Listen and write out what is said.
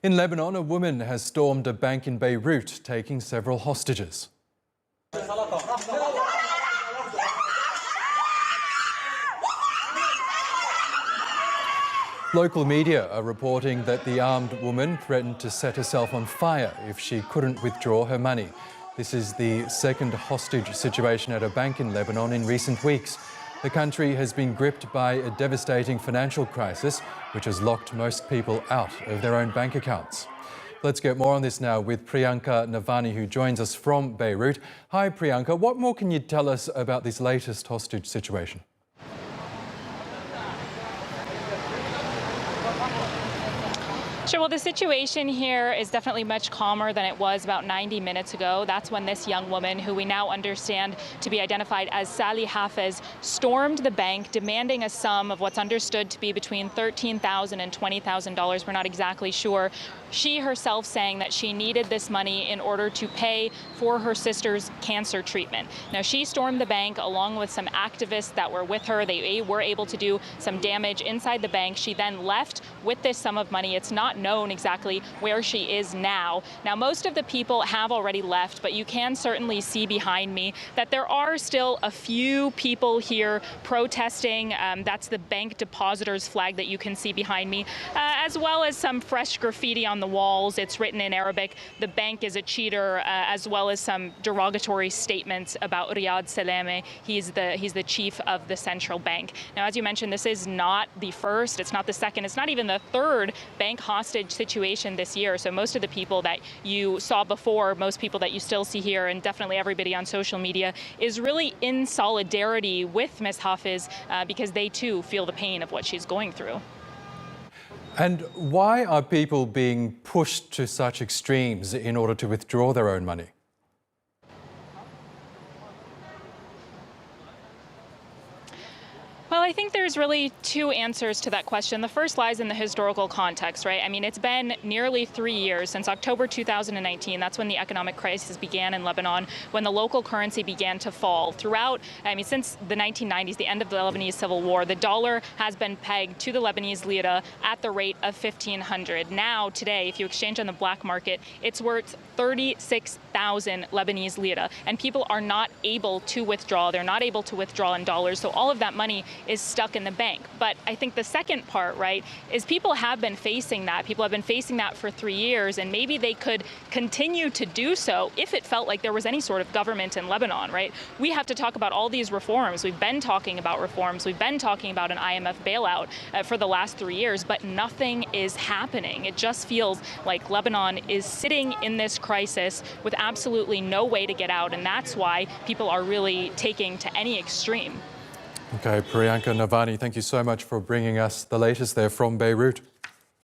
In Lebanon, a woman has stormed a bank in Beirut, taking several hostages. Local media are reporting that the armed woman threatened to set herself on fire if she couldn't withdraw her money. This is the second hostage situation at a bank in Lebanon in recent weeks. The country has been gripped by a devastating financial crisis, which has locked most people out of their own bank accounts. Let's get more on this now with Priyanka Navani, who joins us from Beirut. Hi, Priyanka. What more can you tell us about this latest hostage situation? Sure. Well, the situation here is definitely much calmer than it was about 90 minutes ago. That's when this young woman, who we now understand to be identified as Sally Hafez, stormed the bank, demanding a sum of what's understood to be between $13,000 and $20,000. We're not exactly sure. She herself saying that she needed this money in order to pay for her sister's cancer treatment. Now, she stormed the bank along with some activists that were with her. They were able to do some damage inside the bank. She then left with this sum of money. It's not known exactly where she is now. Now, most of the people have already left, but you can certainly see behind me that there are still a few people here protesting. That's the bank depositors flag that you can see behind me, as well as some fresh graffiti on the walls. It's written in Arabic, "The bank is a cheater," as well as some derogatory statements about Riyad Salameh. He's the chief of the central bank. Now, as you mentioned, this is not the first, it's not the second, it's not even the third bank hostage situation this year. So most of the people that you saw before, most people that you still see here, and definitely everybody on social media, is really in solidarity with Ms. Hafez because they too feel the pain of what she's going through. And why are people being pushed to such extremes in order to withdraw their own money? Well, I think there's really two answers to that question. The first lies in the historical context, right? I mean, it's been nearly 3 years since October 2019. That's when the economic crisis began in Lebanon, when the local currency began to fall. Throughout, since the 1990s, the end of the Lebanese Civil War, the dollar has been pegged to the Lebanese lira at the rate of 1,500. Now, today, if you exchange on the black market, it's worth 36,000 Lebanese lira, and people are not able to withdraw. They're not able to withdraw in dollars, so all of that money is stuck in the bank. But I think the second part, right, is people have been facing that. People have been facing that for 3 years, and maybe they could continue to do so if it felt like there was any sort of government in Lebanon, right? We have to talk about all these reforms. We've been talking about reforms. We've been talking about an IMF bailout for the last 3 years, but nothing is happening. It just feels like Lebanon is sitting in this crisis with absolutely no way to get out, and that's why people are really taking to any extreme. Okay, Priyanka Navani, thank you so much for bringing us the latest there from Beirut.